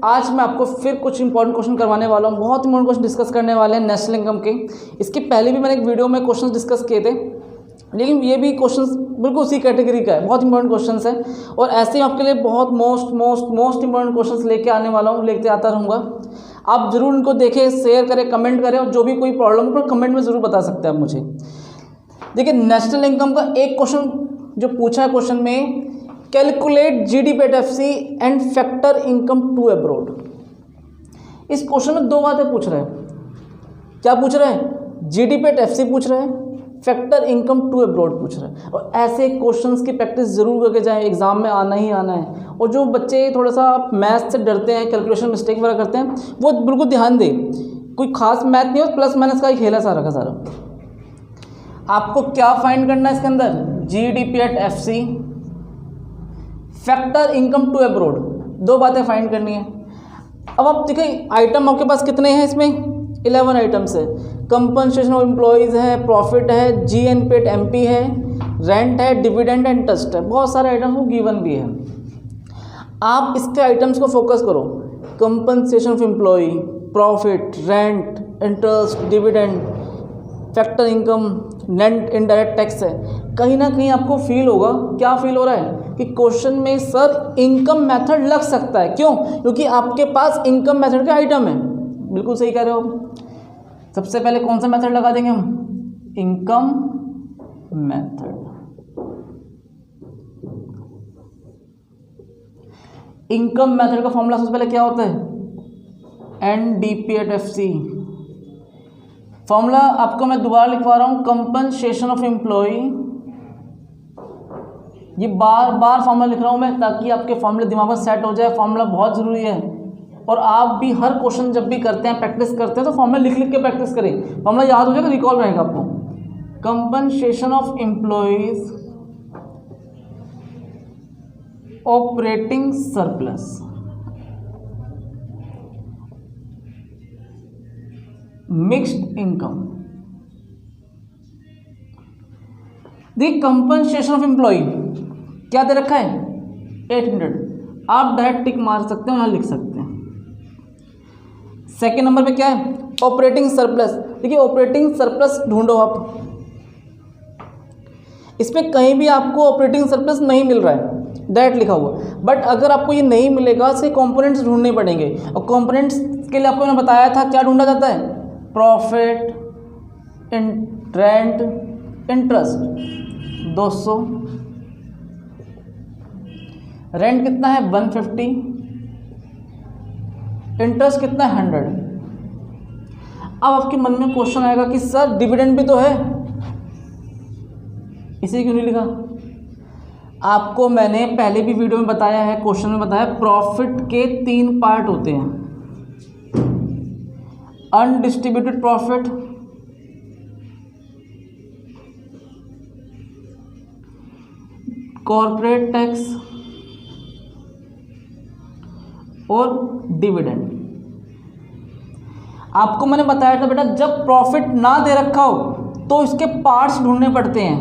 आज मैं आपको फिर कुछ इंपॉर्टेंट क्वेश्चन करवाने वाला हूँ। बहुत इंपॉर्टेंट क्वेश्चन डिस्कस करने वाले हैं नेशनल इनकम के। इसके पहले भी मैंने एक वीडियो में क्वेश्चन डिस्कस किए थे, लेकिन ये भी क्वेश्चन बिल्कुल उसी कैटेगरी का है। बहुत इंपॉर्टेंट क्वेश्चन है और ऐसे ही आपके लिए बहुत मोस्ट इंपॉर्टेंट क्वेश्चन लेके आने वाला हूँ, लेके आता रहूँगा। आप जरूर इनको देखें, शेयर करें, कमेंट करें और जो भी कोई प्रॉब्लम हो कमेंट में ज़रूर बता सकते हैं आप मुझे। देखिए, नेशनल इनकम का एक क्वेश्चन जो पूछा है क्वेश्चन में, calculate GDP at FC and factor income to abroad. इस क्वेश्चन में दो बातें पूछ रहे हैं। क्या पूछ रहे हैं? जीडीपी एट एफसी पूछ रहे हैं, फैक्टर इनकम टू अब्रॉड पूछ रहे हैं। और ऐसे क्वेश्चंस की प्रैक्टिस जरूर करके जाएं, एग्जाम में आना ही आना है। और जो बच्चे थोड़ा सा मैथ से डरते हैं, कैलकुलेशन मिस्टेक वगैरह करते हैं, वो बिल्कुल ध्यान दें। कोई खास मैथ नहीं हो, प्लस माइनस का ही खेल है सारा का सारा। आपको क्या फाइंड करना है इसके अंदर? GDP at FC, factor income to abroad, दो बातें फाइंड करनी है। अब आप देखिए, आइटम आपके पास कितने हैं इसमें? 11 आइटम्स है। कंपनसेशन ऑफ एम्प्लॉयज़ है, प्रॉफिट है, जीएनपी एट एमपी है, रेंट है, डिविडेंड एंड इंटरेस्ट है। बहुत सारे आइटम को गिवन भी है। आप इसके आइटम्स को फोकस करो। Compensation of employ, profit, rent, interest, dividend, factor income, net indirect tax है। कहीं ना कहीं आपको फील होगा, क्या फील हो रहा है कि क्वेश्चन में सर इनकम मेथड लग सकता है। क्यों? क्योंकि आपके पास इनकम मेथड के आइटम है। बिल्कुल सही कह रहे हो। सबसे पहले कौन सा मेथड लगा देंगे हम? Income method. इनकम मेथड का फॉर्मूला सबसे पहले क्या होता है? NDP at FC. फॉर्मूला आपको मैं दोबारा लिखवा रहा हूं, कंपनसेशन ऑफ एम्प्लॉय। ये बार बार फॉर्मूला लिख रहा हूं मैं, ताकि आपके फॉर्मूले दिमाग में सेट हो जाए। फॉर्मूला बहुत जरूरी है और आप भी हर क्वेश्चन जब भी करते हैं, प्रैक्टिस करते हैं, तो फॉर्मूला लिख लिख के प्रैक्टिस करें। फॉर्मूला याद हो जाएगा, रिकॉल रहेगा आपको। Compensation of employees operating surplus, mixed income. देखिए, कंपनसेशन ऑफ एम्प्लॉय क्या दे रखा है? 800। आप डायरेक्ट टिक मार सकते हैं, यहां लिख सकते हैं। सेकेंड नंबर पे क्या है? Operating surplus. देखिए, ऑपरेटिंग सरप्लस ढूंढो आप। इसमें कहीं भी आपको ऑपरेटिंग सरप्लस नहीं मिल रहा है, डायरेक्ट लिखा हुआ। बट अगर आपको ये नहीं मिलेगा, इसके कंपोनेंट्स ढूंढने पड़ेंगे। और कंपोनेंट्स के लिए आपको मैंने बताया था क्या ढूंढा जाता है? प्रॉफिट, रेंट, इंटरेस्ट 200, रेंट कितना है? 150, इंटरेस्ट कितना है? 100। अब आपके मन में क्वेश्चन आएगा कि सर डिविडेंड भी तो है, इसे क्यों नहीं लिखा? आपको मैंने पहले भी वीडियो में बताया है, क्वेश्चन में बताया, प्रॉफिट के 3 पार्ट होते हैं। अनडिस्ट्रीब्यूटेड प्रॉफिट, कॉर्पोरेट टैक्स और डिविडेंड। आपको मैंने बताया था बेटा, जब प्रॉफिट ना दे रखा हो तो इसके पार्ट्स ढूंढने पड़ते हैं,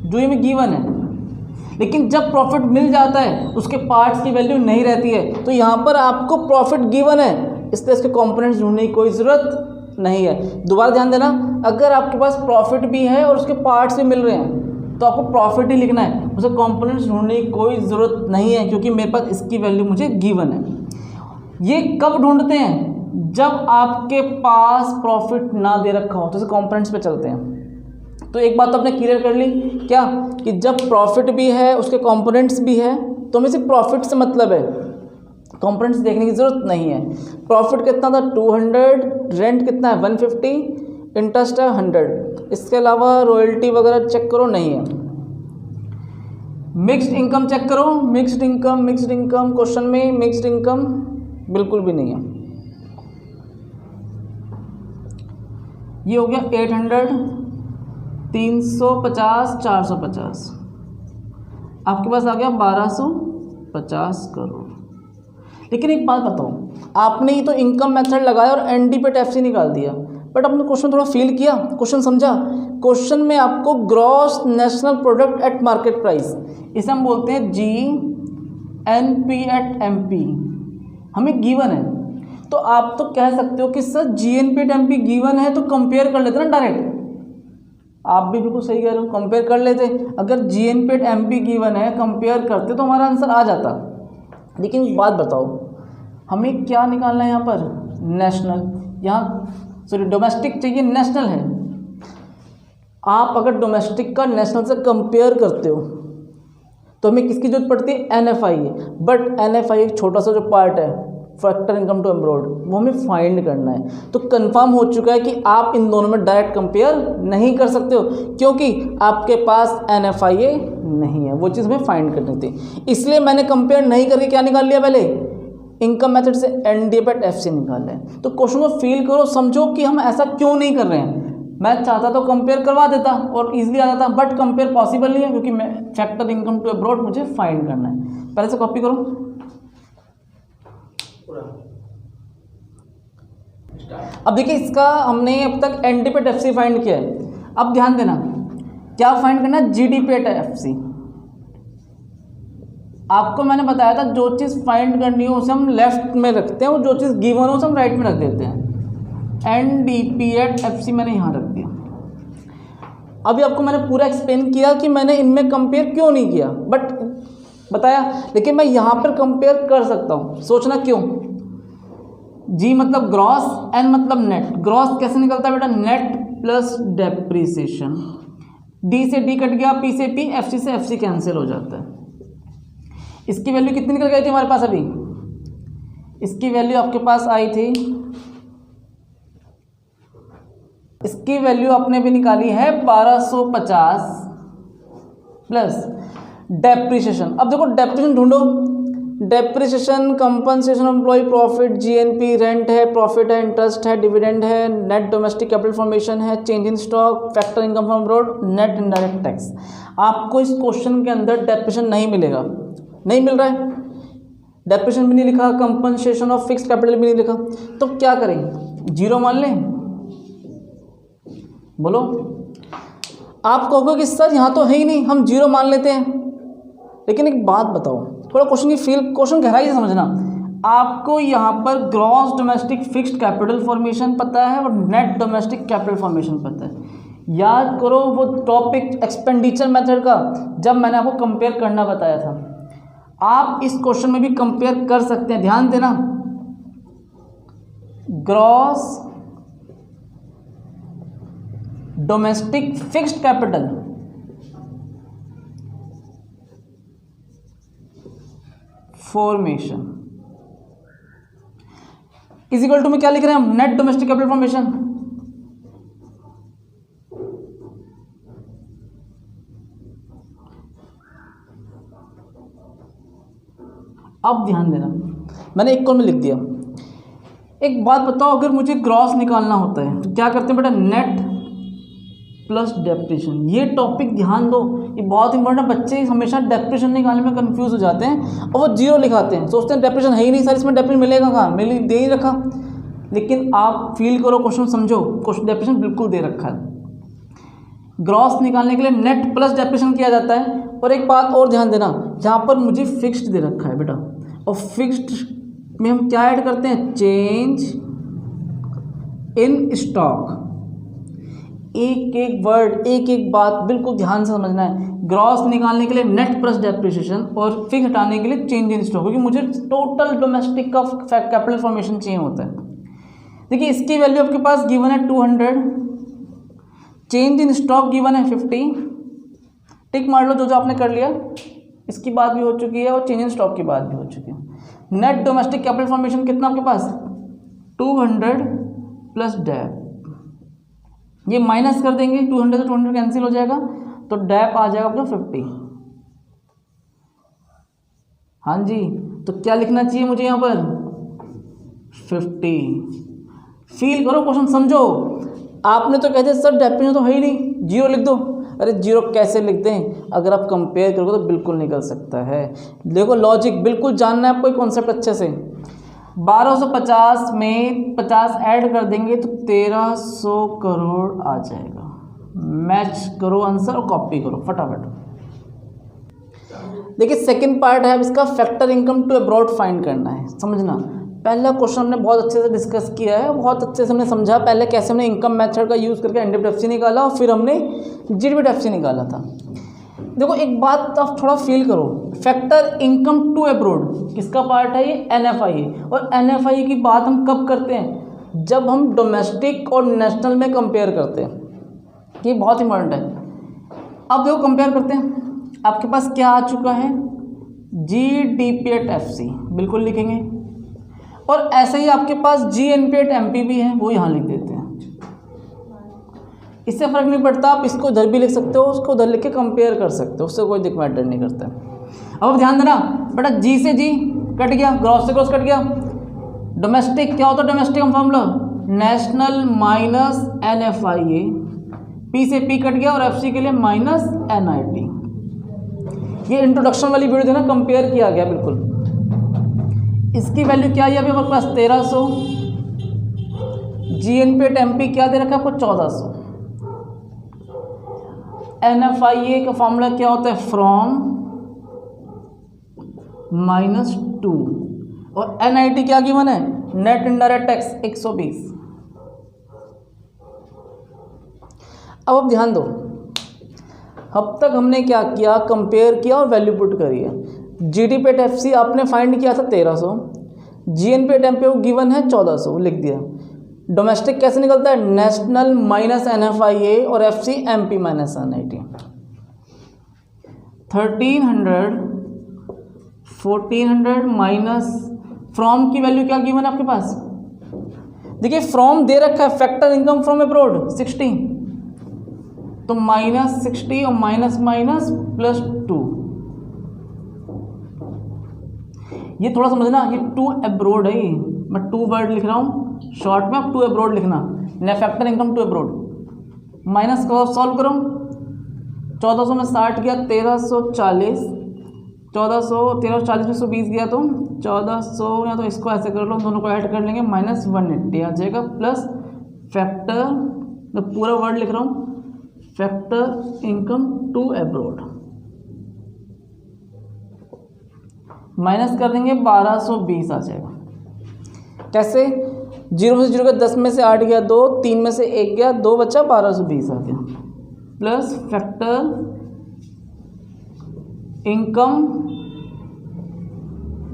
जो ये में गिवन है। लेकिन जब प्रॉफिट मिल जाता है, उसके पार्ट्स की वैल्यू नहीं रहती है। तो यहाँ पर आपको प्रॉफिट गिवन है, इसलिए इसके कंपोनेंट्स ढूंढने की कोई ज़रूरत नहीं है। दोबारा ध्यान देना, अगर आपके पास प्रॉफिट भी है और उसके पार्ट्स भी मिल रहे हैं, तो आपको प्रॉफिट ही लिखना है, उसे कंपोनेंट्स ढूंढने की कोई ज़रूरत नहीं है, क्योंकि मेरे पास इसकी वैल्यू मुझे गिवन है। ये कब ढूंढते हैं? जब आपके पास प्रॉफिट ना दे रखा हो, तो इसे कंपोनेंट्स पे चलते हैं। तो एक बात तो आपने क्लियर कर ली, क्या? कि जब प्रॉफिट भी है, उसके कंपोनेंट्स भी है, तो हमें सिर्फ प्रॉफिट से मतलब है, कंपोनेंट्स देखने की ज़रूरत नहीं है। प्रॉफिट कितना था? 200, रेंट कितना है? 150, इंटरेस्ट है 100। इसके अलावा रॉयल्टी वगैरह चेक करो, नहीं है। मिक्स्ड इनकम चेक करो, मिक्स्ड इनकम क्वेश्चन में मिक्स्ड इनकम बिल्कुल भी नहीं है। ये हो गया 800, 350, 450, आपके पास आ गया 1250 करोड़। लेकिन एक बात बताओ, आपने ही तो इनकम मेथड लगाया और एनडीपी एट एफसी निकाल दिया, बट आपने क्वेश्चन थोड़ा फील किया, क्वेश्चन समझा? क्वेश्चन में आपको gross national product at market price, इसे हम बोलते हैं GNP एट MP, हमें गिवन है, तो आप तो कह सकते हो कि sir GNP at MP given है तो कंपेयर कर लेते ना डायरेक्ट। आप भी बिल्कुल सही कह रहे हो, कंपेयर कर लेते। अगर जीएनपी एट एमपी गिवन है, कंपेयर करते तो हमारा आंसर आ जाता। लेकिन एक बात बताओ, हमें क्या निकालना है यहाँ पर? नेशनल, यहाँ सॉरी डोमेस्टिक चाहिए, नेशनल है। आप अगर डोमेस्टिक का नेशनल से कंपेयर करते हो तो हमें किसकी जरूरत पड़ती है? एनएफआई है। बट एनएफआई एक छोटा सा जो पार्ट है, फैक्टर इनकम टू अब्रॉड, वो हमें फाइंड करना है। तो कंफर्म हो चुका है कि आप इन दोनों में डायरेक्ट कंपेयर नहीं कर सकते हो, क्योंकि आपके पास एनएफआईए नहीं है, वो चीज़ हमें फाइंड करनी थी। इसलिए मैंने कंपेयर नहीं करके क्या निकाल लिया? पहले इनकम मेथड से एनडीएफ एट एफसी निकाल लें। तो क्वेश्चन को फील करो, समझो कि हम ऐसा क्यों नहीं कर रहे हैं। मैं चाहता तो कंपेयर करवा देता और इजीली आ जाता, बट कंपेयर पॉसिबल नहीं है, क्योंकि मैं फैक्टर इनकम टू अब्रॉड मुझे फाइंड करना है। पहले से कॉपी करो। अब देखिए, इसका हमने अब तक एनडीएफ एट एफसी फाइंड किया है। अब ध्यान देना, क्या फाइंड करना है? GDP at FC. आपको मैंने बताया था जो चीज़ फाइंड करनी हो उसे हम लेफ्ट में रखते हैं और जो चीज़ गिवन हो उसे हम राइट में रख देते हैं। एनडीपी एट एफसी मैंने यहाँ रख दिया। अभी आपको मैंने पूरा एक्सप्लेन किया कि मैंने इनमें कंपेयर क्यों नहीं किया, बट बताया। लेकिन मैं यहाँ पर कंपेयर कर सकता हूँ, सोचना क्यों? जी मतलब ग्रॉस, एन मतलब नेट। ग्रॉस कैसे निकलता है बेटा? Net plus depreciation. डी से डी कट गया, पी से पी, एफसी से एफसी कैंसिल हो जाता है। इसकी वैल्यू कितनी निकल गई थी हमारे पास? अभी इसकी वैल्यू आपके पास आई थी, इसकी वैल्यू आपने भी निकाली है 1250 प्लस डेप्रीसिएशन। अब देखो डेप्रीसिएशन ढूंढो। Depreciation, compensation employ profit, GNP, rent है, प्रॉफिट है, इंटरेस्ट है, डिविडेंड है, नेट डोमेस्टिक कैपिटल फॉर्मेशन है, change in stock, factor income from abroad, net indirect tax. आपको इस क्वेश्चन के अंदर डेप्रीसिएशन नहीं मिलेगा, नहीं मिल रहा है। डेप्रीसिएशन भी नहीं लिखा, कंपनसेशन ऑफ फिक्स्ड कैपिटल भी नहीं लिखा। तो क्या करें? जीरो मान लें? बोलो। आप कहोगे कि सर यहाँ तो है ही नहीं, हम जीरो मान लेते हैं। लेकिन एक बात बताओ, थोड़ा क्वेश्चन की फील, क्वेश्चन गहराई से समझना। आपको यहाँ पर gross domestic fixed capital formation पता है और नेट डोमेस्टिक कैपिटल फॉर्मेशन पता है। याद करो वो टॉपिक एक्सपेंडिचर मेथड का, जब मैंने आपको कंपेयर करना बताया था। आप इस क्वेश्चन में भी कंपेयर कर सकते हैं, ध्यान देना। Gross domestic fixed capital formation is equal to में क्या लिख रहे हैं हम? Net domestic capital formation. अब ध्यान देना, मैंने एक कॉलम में लिख दिया। एक बात बताओ, अगर मुझे ग्रॉस निकालना होता है तो क्या करते हैं बेटा? Net plus depreciation. ये टॉपिक ध्यान दो, ये बहुत इंपॉर्टेंट है। बच्चे हमेशा डेप्रीसिएशन निकालने में कंफ्यूज हो जाते हैं और वो जीरो लिखाते हैं, सोचते हैं डेप्रीसिएशन है ही नहीं सर, इसमें डेप्रीसिएशन मिलेगा कहाँ? मिल दे ही रखा। लेकिन आप फील करो, क्वेश्चन समझो, क्वेश्चन डेप्रीसिएशन बिल्कुल दे रखा है। ग्रॉस निकालने के लिए नेट प्लस डेप्रीसिएशन किया जाता है। और एक बात और ध्यान देना, यहाँ पर मुझे फिक्स्ड दे रखा है बेटा, और फिक्स्ड में हम क्या ऐड करते हैं? Change in stock. एक एक वर्ड, एक एक बात बिल्कुल ध्यान से समझना है। ग्रॉस निकालने के लिए नेट प्लस डेप्रीसिएशन और फिक्स हटाने के लिए चेंज इन स्टॉक, क्योंकि मुझे टोटल डोमेस्टिक का कैपिटल फॉर्मेशन चाहिए होता है। देखिए इसकी वैल्यू आपके पास गिवन है 200, चेंज इन स्टॉक गिवन है 50। टिक मार लो जो जो आपने कर लिया। इसकी बात भी हो चुकी है और चेंज इन स्टॉक की बात भी हो चुकी है। नेट डोमेस्टिक कैपिटल फॉर्मेशन कितना आपके पास? 200 प्लस डेप। ये माइनस कर देंगे, 200 से 200 कैंसिल हो जाएगा, तो डेप आ जाएगा अपना 50। हाँ जी, तो क्या लिखना चाहिए मुझे यहाँ पर? 50। फील करो, क्वेश्चन समझो। आपने तो कहते सर डेप्रीसिएशन तो है ही नहीं, जीरो लिख दो। अरे जीरो कैसे लिखते हैं? अगर आप कंपेयर करोगे तो बिल्कुल निकल सकता है। देखो लॉजिक बिल्कुल जानना है आपको, कॉन्सेप्ट अच्छे से। 1250 में 50 ऐड कर देंगे तो 1300 करोड़ आ जाएगा। मैच करो आंसर और कॉपी करो फटाफट। देखिए सेकंड पार्ट है इसका, factor income to abroad find करना है। समझना, पहला क्वेश्चन हमने बहुत अच्छे से डिस्कस किया है, बहुत अच्छे से हमने समझा पहले कैसे हमने इनकम मेथड का यूज़ करके एनडीएफसी निकाला और फिर हमने जीडीपीएफसी निकाला था। देखो एक बात आप थोड़ा फील करो, फैक्टर इनकम टू अब्रॉड किसका पार्ट है? ये एनएफआई है। और एनएफआई की बात हम कब करते हैं? जब हम डोमेस्टिक और नेशनल में कंपेयर करते हैं, ये बहुत इंपॉर्टेंट है। अब देखो कंपेयर करते हैं, आपके पास क्या आ चुका है? जीडीपीएफसी बिल्कुल लिखेंगे, और ऐसे ही आपके पास जीएनपीएमपी भी है, वो यहाँ लिख देते हैं। इससे फ़र्क नहीं पड़ता, आप इसको उधर भी लिख सकते हो, उसको उधर लिख के कंपेयर कर सकते हो, उससे कोई दिक्कत मैटर नहीं करता। अब ध्यान देना बेटा, जी से जी कट गया, ग्रॉस से ग्रॉस कट गया। डोमेस्टिक क्या होता है? डोमेस्टिक का formula national minus NFIA, P से पी कट गया और एफसी के लिए माइनस एनआईटी। ये इंट्रोडक्शन वाली वीडियो ना कंपेयर किया गया बिल्कुल। इसकी वैल्यू क्या है अभी हमारे पास? 1300। जीएनपीएमपी क्या दे रखा है आपको? 1400। एनएफआईए का फॉर्मूला क्या होता है? फ्रॉम -2, और एनआईटी क्या गिवन है? Net indirect tax 120। अब ध्यान दो, अब तक हमने क्या किया? कंपेयर किया और वैल्यू पुट करी है। जीडीपीएफसी आपने फाइंड किया था 1300, जीएनपीएमपी गिवन है 1400, लिख दिया। डोमेस्टिक कैसे निकलता है? नेशनल माइनस एनएफआईए और FC MP minus NIT. 1400 minus from की वैल्यू क्या गिवन है आपके पास? देखिए फ्रॉम दे रखा है, फैक्टर इनकम फ्रॉम अब्रॉड 60, तो -60 और माइनस माइनस +2। ये थोड़ा समझना, ये टू अब्रॉड है, मैं टू वर्ड लिख रहा हूँ शॉर्ट में, आप टू अब्रॉड लिखना, ने factor income to abroad. Minus को सॉल्व करो, 1400 में 60 गया, 1340, 1340 में 120 गया, तो 1400, या तो इसको ऐसे कर लो, दोनों को ऐड कर लेंगे, -180 आ जाएगा, प्लस फैक्टर, मैं पूरा वर्ड लिख रहा हूँ, factor income to abroad, minus कर देंगे 1220 आ जाएगा। कैसे? 0 से 0 का 10 में से 8 गया 2, 3 में से 1 गया 2 बचा, 1220 आ गया, plus factor income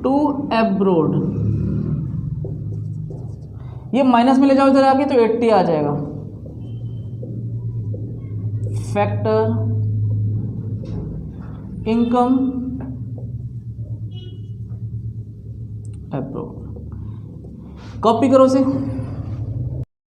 to abroad, ये माइनस में ले जाओ इधर आके तो 80 आ जाएगा। फैक्टर इनकम अब्रॉड, कॉपी करो उसे।